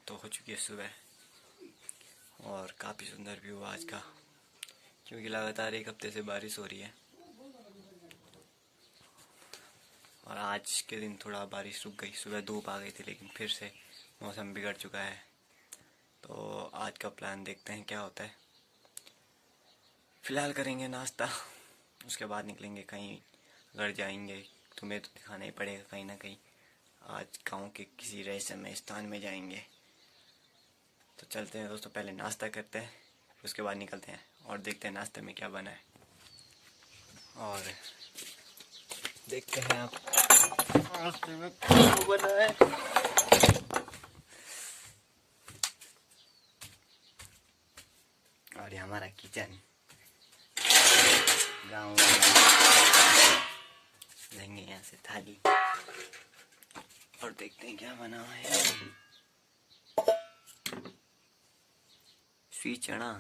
तो हो चुकी है सुबह और काफ़ी सुंदर व्यू आज का, क्योंकि लगातार एक हफ्ते से बारिश हो रही है और आज के दिन थोड़ा बारिश रुक गई। सुबह धूप आ गई थी लेकिन फिर से मौसम बिगड़ चुका है। तो आज का प्लान देखते हैं क्या होता है। फ़िलहाल करेंगे नाश्ता, उसके बाद निकलेंगे कहीं। अगर जाएंगे तुम्हें तो दिखाना ही पड़ेगा कहीं ना कहीं। आज गांव के किसी रहस्यमय स्थान में जाएंगे। तो चलते हैं दोस्तों, पहले नाश्ता करते हैं, उसके बाद निकलते हैं और देखते हैं नाश्ते में क्या बना है। और देखते हैं आप नाश्ते में क्या बना है। और ये हमारा किचन, गाँव लेंगे यहाँ से थाली और देखते हैं क्या बना हुआ है। स्वीट चना,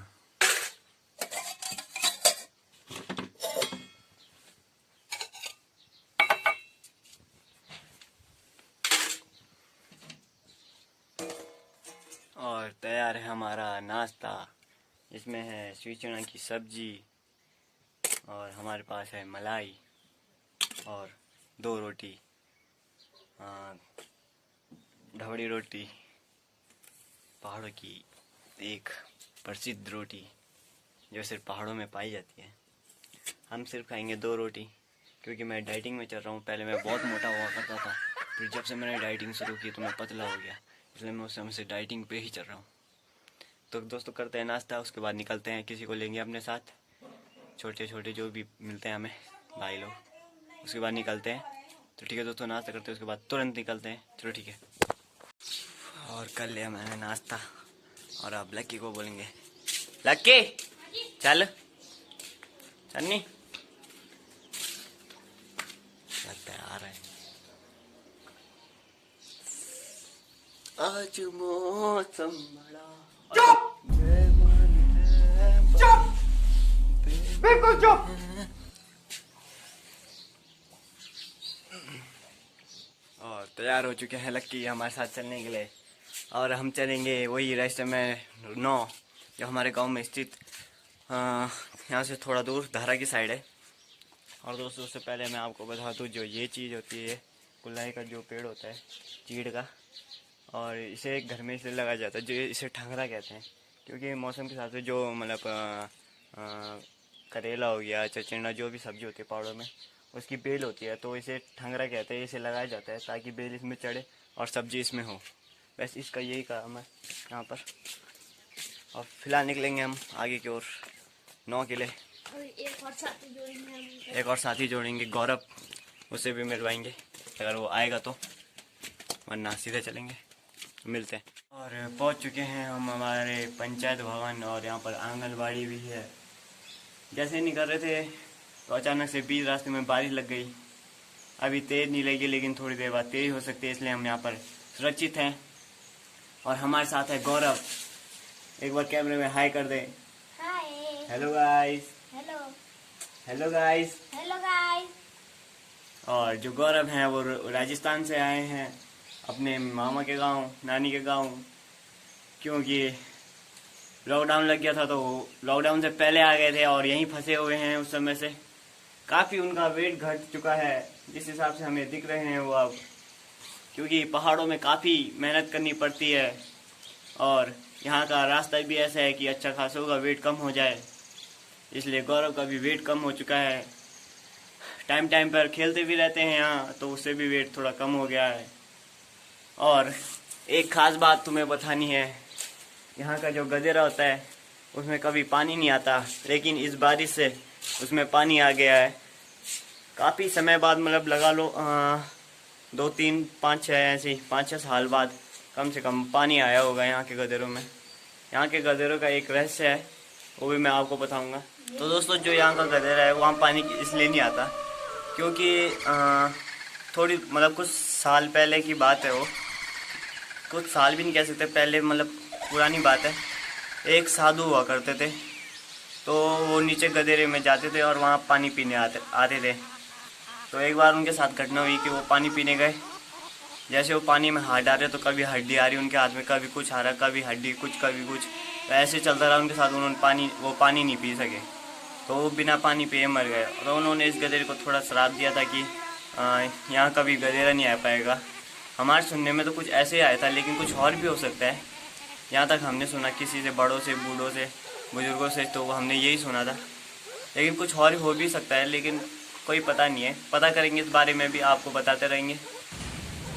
और तैयार है हमारा नाश्ता। इसमें है स्वीट चना की सब्जी और हमारे पास है मलाई और 2 रोटी, ढवड़ी रोटी, पहाड़ों की एक प्रसिद्ध रोटी जो सिर्फ पहाड़ों में पाई जाती है। हम सिर्फ खाएंगे 2 रोटी, क्योंकि मैं डाइटिंग में चल रहा हूँ। पहले मैं बहुत मोटा हुआ करता था, फिर जब से मैंने डाइटिंग शुरू की तो मैं पतला हो गया, इसलिए मैं उस समय से डाइटिंग पे ही चल रहा हूँ। तो दोस्तों करते हैं नाश्ता, उसके बाद निकलते हैं। किसी को लेंगे अपने साथ, छोटे छोटे जो भी मिलते हैं हमें भाई लोग, उसके बाद निकलते हैं। तो ठीक है दोस्तों, नाश्ता करते हैं उसके बाद तुरंत निकलते हैं। चलो ठीक है। और कर लिया मैंने नाश्ता और अब लक्की को बोलेंगे, लक्की चल चन्नी। लगता है आ रहा है। आज मौसम बड़ा चुप, बिल्कुल चुप। और तैयार हो चुके हैं लक्की हमारे साथ चलने के लिए, और हम चलेंगे वही रहस्यमय 9 जो हमारे गांव में स्थित यहाँ से थोड़ा दूर धारा की साइड है। और दोस्तों उससे पहले मैं आपको बता दूँ, जो ये चीज़ होती है कुल्हाई का जो पेड़ होता है चीड़ का, और इसे घर में इसलिए लगाया जाता है, जो इसे ठंगरा कहते हैं, क्योंकि मौसम के हिसाब से जो मतलब करेला हो गया, चचिंडा, जो भी सब्जी होती है पहाड़ों में उसकी बेल होती है, तो इसे ठंगरा कहते हैं। इसे लगाया जाता है ताकि बेल इसमें चढ़े और सब्जी इसमें हो। बस इसका यही काम है यहाँ पर। और फिलहाल निकलेंगे हम आगे की ओर 9 किले। एक और साथी जोड़ेंगे गौरव, उसे भी मिलवाएंगे अगर वो आएगा तो, वरना सीधे चलेंगे। मिलते हैं। और पहुंच चुके हैं हम हमारे पंचायत भवन, और यहाँ पर आंगनबाड़ी भी है। जैसे निकल रहे थे तो अचानक से बीच रास्ते में बारिश लग गई। अभी तेज़ नहीं लगी लेकिन थोड़ी देर बाद तेज़ हो सकती है, इसलिए हम यहाँ पर सुरक्षित हैं। और हमारे साथ है गौरव, एक बार कैमरे में हाय कर दे। Hi. Hello guys. Hello. Hello guys. Hello guys. और जो गौरव हैं वो राजस्थान से आए हैं अपने मामा के गांव, नानी के गांव, क्योंकि लॉकडाउन लग गया था तो लॉकडाउन से पहले आ गए थे और यहीं फंसे हुए हैं उस समय से। काफ़ी उनका वेट घट चुका है जिस हिसाब से हमें दिख रहे हैं वो अब, क्योंकि पहाड़ों में काफ़ी मेहनत करनी पड़ती है और यहाँ का रास्ता भी ऐसा है कि अच्छा खासा होगा वेट कम हो जाए, इसलिए गौरव का भी वेट कम हो चुका है। टाइम टाइम पर खेलते भी रहते हैं यहाँ, तो उससे भी वेट थोड़ा कम हो गया है। और एक ख़ास बात तुम्हें बतानी है, यहाँ का जो गदेरा होता है उसमें कभी पानी नहीं आता, लेकिन इस बारिश से उसमें पानी आ गया है। काफ़ी समय बाद, मतलब लगा लो 2, 3, 5, 6 ऐसे 5-6 साल बाद कम से कम पानी आया होगा यहाँ के गदेरों में। यहाँ के गदेरों का एक रहस्य है, वो भी मैं आपको बताऊँगा। तो दोस्तों जो यहाँ का गदेरा है वहाँ पानी इसलिए नहीं आता क्योंकि थोड़ी मतलब कुछ साल पहले की बात है, वो कुछ साल भी नहीं कह सकते पहले, मतलब पुरानी बात है। एक साधु हुआ करते थे, तो वो नीचे गदेरे में जाते थे और वहाँ पानी पीने आते थे। तो एक बार उनके साथ घटना हुई कि वो पानी पीने गए, जैसे वो पानी में हाथ डाल रहे तो कभी हड्डी आ रही उनके हाथ में, कभी कुछ आ रहा, कभी हड्डी कुछ कभी कुछ, तो ऐसे चलता रहा उनके साथ। उन्होंने वो पानी नहीं पी सके, तो वो बिना पानी पिए मर गए। और उन्होंने इस गधेरे को थोड़ा श्राप दिया था कि यहाँ कभी गधेरा नहीं आ पाएगा। हमारे सुनने में तो कुछ ऐसे ही आया था, लेकिन कुछ और भी हो सकता है। यहाँ तक हमने सुना किसी से, बड़ों से, बूढ़ों से, बुजुर्गों से, तो हमने यही सुना था। लेकिन कुछ और हो भी सकता है, लेकिन कोई पता नहीं है। पता करेंगे इस बारे में भी, आपको बताते रहेंगे।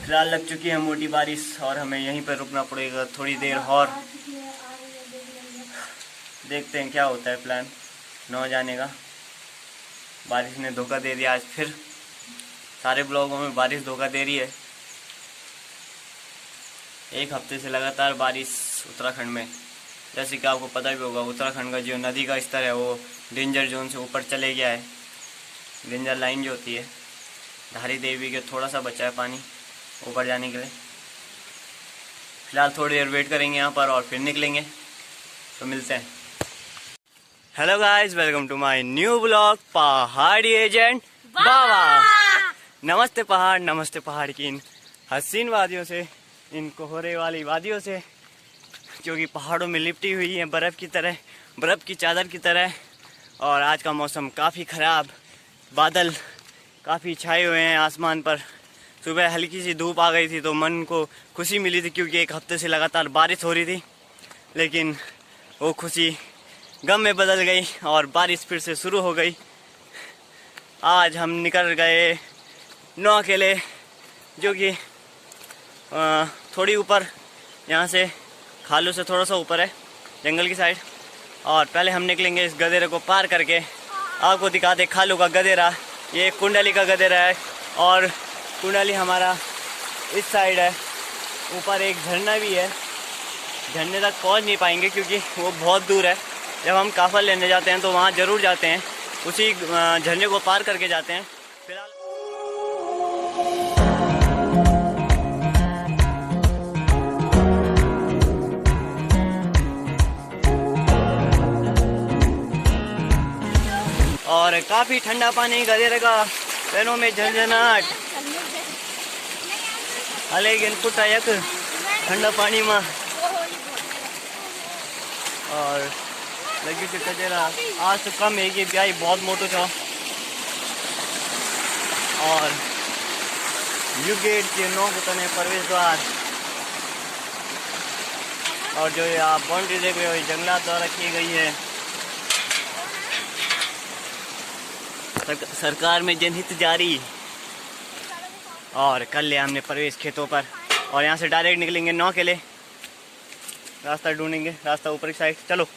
फिलहाल लग चुकी है मोटी बारिश और हमें यहीं पर रुकना पड़ेगा थोड़ी देर और। देखते हैं क्या होता है प्लान 9 जाने का। बारिश ने धोखा दे दिया आज फिर। सारे ब्लॉगों में बारिश धोखा दे रही है। एक हफ्ते से लगातार बारिश उत्तराखंड में। जैसे कि आपको पता भी होगा, उत्तराखंड का जो नदी का स्तर है वो डेंजर जोन से ऊपर चले गया है। डेंजर लाइन जो होती है, धारी देवी के थोड़ा सा बचा है पानी ऊपर जाने के लिए। फिलहाल थोड़ी देर वेट करेंगे यहाँ पर और फिर निकलेंगे, तो मिलते हैं। Hello guys, welcome to my new blog Pahadi agent Baba. नमस्ते पहाड़, नमस्ते पहाड़ की इन हसीन वादियों से, इन कोहरे वाली वादियों से जो कि पहाड़ों में लिपटी हुई है बर्फ़ की तरह, बर्फ़ की चादर की तरह। और आज का मौसम काफ़ी ख़राब, बादल काफ़ी छाए हुए हैं आसमान पर। सुबह हल्की सी धूप आ गई थी तो मन को खुशी मिली थी, क्योंकि एक हफ्ते से लगातार बारिश हो रही थी। लेकिन वो खुशी गम में बदल गई और बारिश फिर से शुरू हो गई। आज हम निकल गए 9 अकेले, जो कि थोड़ी ऊपर, यहाँ से खालू से थोड़ा सा ऊपर है, जंगल की साइड। और पहले हम निकलेंगे इस गधेरे को पार करके। आपको दिखाते खालू का गधेरा। ये कुंडली का गधेरा है और कुंडली हमारा इस साइड है। ऊपर एक झरना भी है, झरने तक पहुंच नहीं पाएंगे क्योंकि वो बहुत दूर है। जब हम काफल लेने जाते हैं तो वहाँ ज़रूर जाते हैं, उसी झरने को पार करके जाते हैं। फिलहाल और काफ़ी ठंडा पानी गधेरे का, पैरों में झंझनाहट, लेकिन कुटायक ठंडा पानी में। और लगी थी गधेरा आज तो कम है कि ब्याई बहुत मोटो था। और यू गेट के 9 बतने प्रवेश द्वार। और जो ये आप बाउंड्री देख रहे हो, ये जंगलात द्वारा की गई है। सरकार में जनहित जारी। और कर लिया हमने प्रवेश खेतों पर और यहाँ से डायरेक्ट निकलेंगे 9 के लिए। रास्ता ढूंढेंगे, रास्ता ऊपर की साइड। चलो।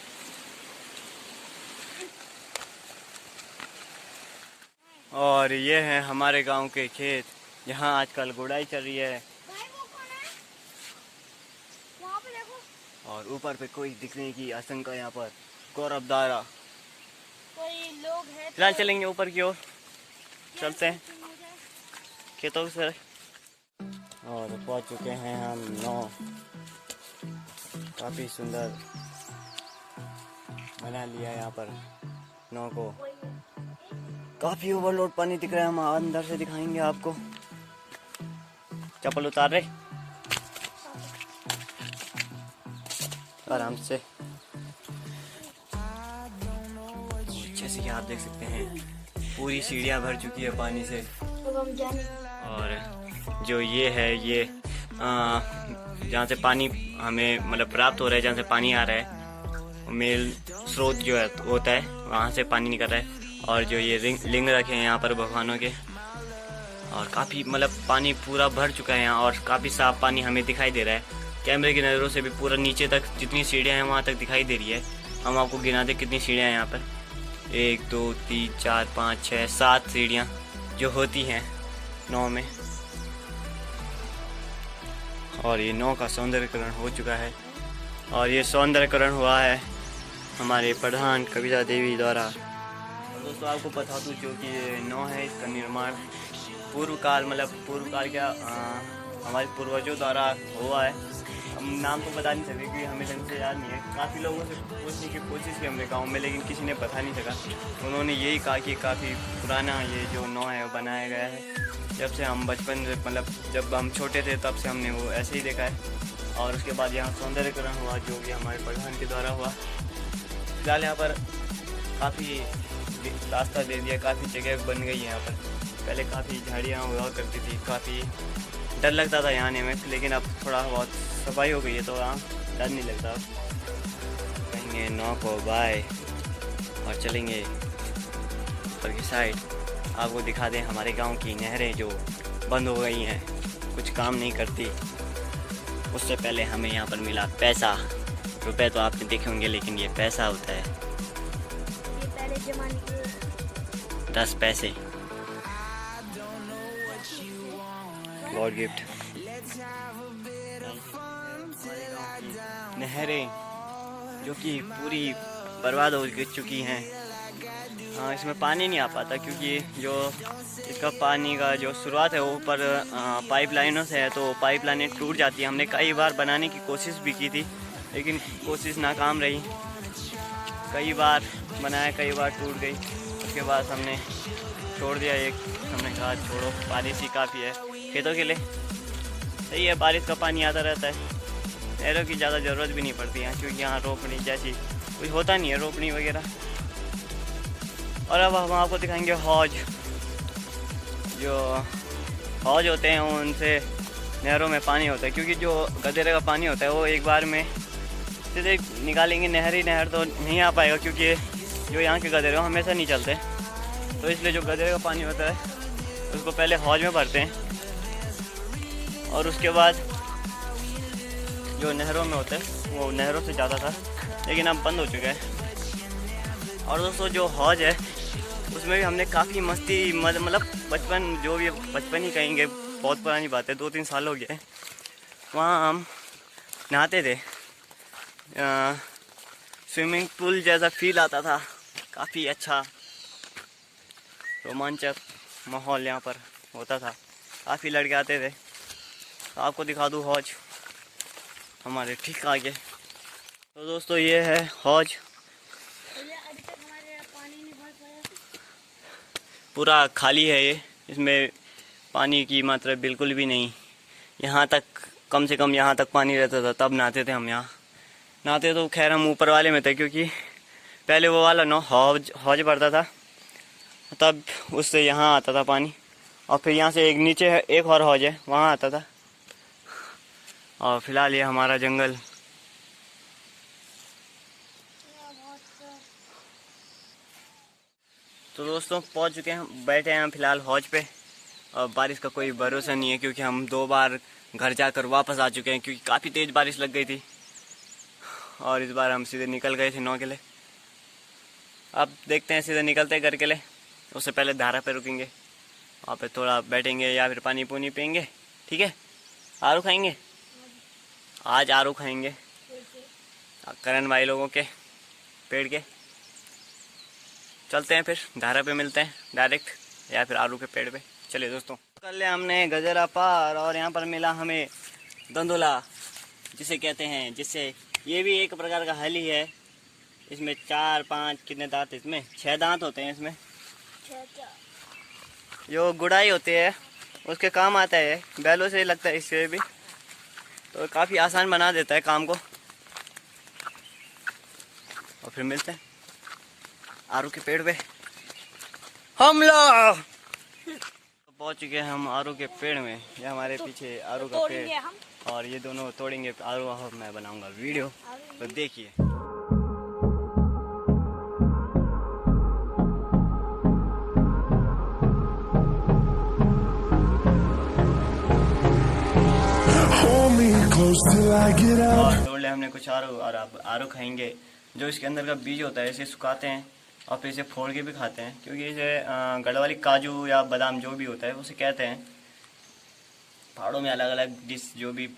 और ये है हमारे गांव के खेत, यहाँ आजकल गुड़ाई चल रही है। और ऊपर पे कोई दिखने की आशंका यहाँ पर, गौरवदारा। कोई लोग हैं। फिलहाल चलेंगे ऊपर की ओर, चलते हैं खेतों से। और पहुंच चुके हैं हम 9। काफ़ी सुंदर बना लिया यहाँ पर 9 को। काफ़ी ओवरलोड पानी दिख रहा है, हम अंदर से दिखाएंगे आपको। चप्पल उतार रहे आराम से। जैसे कि आप देख सकते हैं पूरी सीढ़ियाँ भर चुकी है पानी से। और जो ये है, ये जहाँ से पानी हमें मतलब प्राप्त हो रहा है, जहाँ से पानी आ रहा है, मेल स्रोत जो है होता है, वहाँ से पानी निकल रहा है। और जो ये लिंग रखे हैं यहाँ पर भगवानों के, और काफ़ी मतलब पानी पूरा भर चुका है यहाँ। और काफ़ी साफ पानी हमें दिखाई दे रहा है, कैमरे की नज़रों से भी पूरा नीचे तक जितनी सीढ़ियाँ हैं वहाँ तक दिखाई दे रही है। हम आपको गिना दें कितनी सीढ़ियाँ हैं यहाँ पर। 1 2 3 4 5 6 7 सीढ़ियाँ जो होती हैं 9 में। और ये 9 का सौंदर्यकरण हो चुका है। और ये सौंदर्यकरण हुआ है हमारे प्रधान कविता देवी द्वारा। और दोस्तों आपको बता दूँ, जो कि ये 9 है, इसका निर्माण पूर्व काल क्या हमारे पूर्वजों द्वारा हुआ है। हम नाम तो बता नहीं सकते क्योंकि हमें ढंग से याद नहीं है। काफ़ी लोगों से पूछने की कोशिश की हमने गाँव में, लेकिन किसी ने बता नहीं सका। उन्होंने यही कहा कि काफ़ी पुराना ये जो 9 है वो बनाया गया है। जब से हम बचपन मतलब जब हम छोटे थे तब से हमने वो ऐसे ही देखा है। और उसके बाद यहाँ सौंदर्यकरण हुआ जो कि हमारे प्रधान के द्वारा हुआ। फिलहाल यहाँ पर काफ़ी रास्ता दे दिया, काफ़ी जगह बन गई है यहाँ पर। पहले काफ़ी झाड़ियाँ हुआ करती थी, काफ़ी डर लगता था यहाँ आने में, लेकिन अब थोड़ा बहुत सफाई हो गई है तो यहाँ डर नहीं लगता। कहेंगे नौ को बाय और चलेंगे ऊपर की साइड। आपको दिखा दें हमारे गांव की नहरें जो बंद हो गई हैं, कुछ काम नहीं करती। उससे पहले हमें यहाँ पर मिला पैसा। रुपए तो आपने देखे होंगे, लेकिन ये पैसा होता है, ये पहले जमाने के 10 पैसे गॉड गिफ्ट। नहरें जो कि पूरी बर्बाद हो चुकी हैं। हाँ, इसमें पानी नहीं आ पाता क्योंकि जो इसका पानी का जो शुरुआत है वो ऊपर पाइप लाइनों से है, तो पाइप लाइनें टूट जाती है। हमने कई बार बनाने की कोशिश भी की थी, लेकिन कोशिश नाकाम रही। कई बार बनाया, कई बार टूट गई। उसके बाद हमने छोड़ दिया। हमने कहा छोड़ो, बारिश ही काफ़ी है खेतों के लिए। सही है, बारिश का पानी आता रहता है, नहरों की ज़्यादा ज़रूरत भी नहीं पड़ती यहाँ, क्योंकि यहाँ रोपनी जैसी कुछ होता नहीं है, रोपनी वगैरह। और अब हम आपको दिखाएंगे हौज। जो हौज होते हैं उनसे नहरों में पानी होता है, क्योंकि जो गदेरे का पानी होता है वो एक बार में सीधे निकालेंगे नहर तो नहीं आ पाएगा, क्योंकि जो यहाँ के गदेरे हमेशा नहीं चलते। तो इसलिए जो गदेरे का पानी होता है उसको पहले हौज में भरते हैं, और उसके बाद जो नहरों में होता है वो नहरों से ज़्यादा था, लेकिन अब बंद हो चुका है। और दोस्तों जो हौज है उसमें भी हमने काफ़ी मस्ती मतलब बचपन, जो भी बचपन ही कहेंगे, बहुत पुरानी बात है, 2-3 साल हो गए। वहाँ हम नहाते थे, स्विमिंग पूल जैसा फील आता था, काफ़ी अच्छा रोमांचक माहौल यहाँ पर होता था। काफ़ी लड़के आते थे। तो आपको दिखा दूँ हौज हमारे ठीक आगे। तो दोस्तों ये है हौज, अभी तक हमारे पानी नहीं भर पाया। पूरा खाली है ये, इसमें पानी की मात्रा बिल्कुल भी नहीं। यहाँ तक कम से कम यहाँ तक पानी रहता था, तब नहाते थे हम यहाँ। नहाते तो खैर हम ऊपर वाले में थे, क्योंकि पहले वो वाला हौज भरता था, तब उससे यहाँ आता था पानी। और फिर यहाँ से एक नीचे है, एक और हौज है, वहाँ आता था। और फिलहाल ये हमारा जंगल। तो दोस्तों पहुँच चुके हैं, बैठे हैं फिलहाल हौज पे। और बारिश का कोई भरोसा नहीं है, क्योंकि हम 2 बार घर जाकर वापस आ चुके हैं, क्योंकि काफ़ी तेज़ बारिश लग गई थी। और इस बार हम सीधे निकल गए थे 9 के लिए। अब देखते हैं, सीधे निकलते हैं घर के लिए। उससे पहले धारा पे रुकेंगे, वहाँ पे थोड़ा बैठेंगे या फिर पानी पूनी पियेंगे। ठीक है, आरू खाएंगे आज, आरू खाएंगे करण भाई लोगों के पेड़ के। चलते हैं फिर धारा पे मिलते हैं डायरेक्ट, या फिर आरू के पेड़ पे। चलिए दोस्तों, कर लिया हमने गजरा पार, और यहाँ पर मिला हमें दंदोला जिसे कहते हैं, जिससे ये भी एक प्रकार का हल ही है। इसमें 4-5 कितने दांत, इसमें 6 दांत होते हैं। इसमें जो गुड़ाई होती है उसके काम आता है, बैलों से लगता है इससे भी, तो काफ़ी आसान बना देता है काम को। और फिर मिलते हैं आरू के पेड़ पे। हम लोग पहुंच चुके हैं हम आरू के पेड़ में। ये हमारे पीछे आरू का पेड़, और ये दोनों तोड़ेंगे आरू, और मैं बनाऊंगा वीडियो, तो देखिए। और तोड़ ले हमने कुछ आरू, और अब आरू खाएंगे। जो इसके अंदर का बीज होता है इसे सुखाते हैं और फिर इसे फोड़ के भी खाते हैं, क्योंकि इसे गढ़वाली काजू या बादाम जो भी होता है उसे कहते हैं। पहाड़ों में अलग अलग डिश जो भी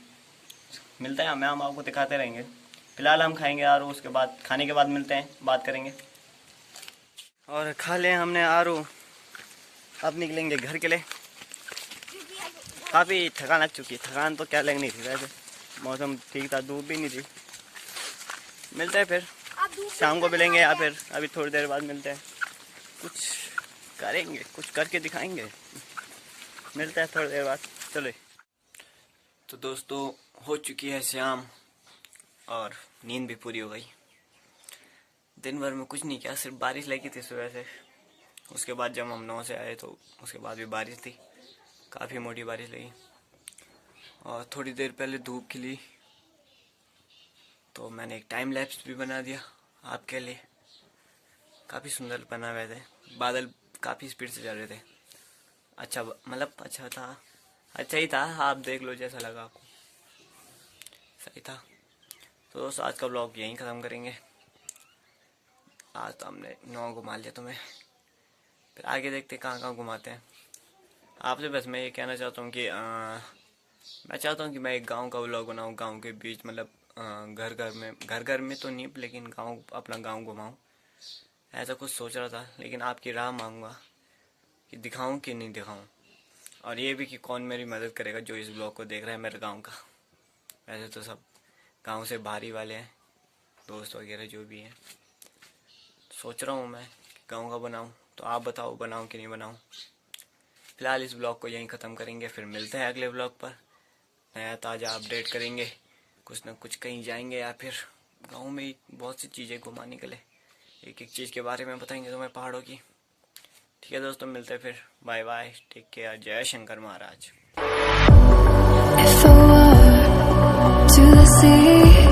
मिलता है हम आपको दिखाते रहेंगे। फिलहाल हम खाएंगे आरू, उसके बाद खाने के बाद मिलते हैं, बात करेंगे। और खा लें हमने आरू, अब निकलेंगे घर के लिए। काफ़ी थकान लग चुकी है, थकान तो क्या लगनी थी, वैसे मौसम ठीक था, धूप भी नहीं थी। मिलते हैं फिर शाम को मिलेंगे, या फिर अभी थोड़ी देर बाद मिलते हैं। कुछ करेंगे, कुछ करके दिखाएंगे। मिलते हैं थोड़ी देर बाद, चलो। तो दोस्तों हो चुकी है शाम और नींद भी पूरी हो गई। दिन भर में कुछ नहीं किया, सिर्फ बारिश लगी थी सुबह से। उसके बाद जब हम 9 से आए तो उसके बाद भी बारिश थी, काफ़ी मोटी बारिश लगी। और थोड़ी देर पहले धूप खिली तो मैंने एक टाइम लैप्स भी बना दिया आपके लिए। काफ़ी सुंदर बना हुए थे, बादल काफ़ी स्पीड से चल रहे थे। अच्छा, मतलब अच्छा था, अच्छा ही था, आप देख लो जैसा लगा आपको, सही था। तो दोस्तों आज का ब्लॉग यहीं ख़त्म करेंगे। आज तो हमने 9 घुमा लिया तुम्हें, फिर आगे देखते कहाँ कहाँ घुमाते हैं। आपसे बस मैं ये कहना चाहता हूँ कि मैं चाहता हूँ कि मैं एक गांव का व्लॉग बनाऊँ, गांव के बीच, मतलब घर घर में तो नहीं, लेकिन गांव, अपना गांव घुमाऊँ, ऐसा कुछ सोच रहा था। लेकिन आपकी राय मांगूंगा कि दिखाऊं कि नहीं दिखाऊं, और ये भी कि कौन मेरी मदद करेगा जो इस ब्लॉग को देख रहा है मेरे गांव का। वैसे तो सब गांव से बाहरी वाले हैं, दोस्त वगैरह जो भी हैं। सोच रहा हूँ मैं कि गांव का बनाऊं, तो आप बताओ बनाऊं कि नहीं बनाऊं। फिलहाल इस ब्लॉग को यहीं ख़त्म करेंगे, फिर मिलते हैं अगले ब्लॉग पर, नया ताज़ा अपडेट करेंगे। कुछ ना कुछ कहीं जाएंगे या फिर गांव में ही बहुत सी चीज़ें घुमाने के लिए, एक एक चीज़ के बारे में बताएंगे तुम्हें पहाड़ों की। ठीक है दोस्तों, मिलते हैं फिर, बाय बाय, टेक केयर, जय Shankar Maharaj. If I were to the sea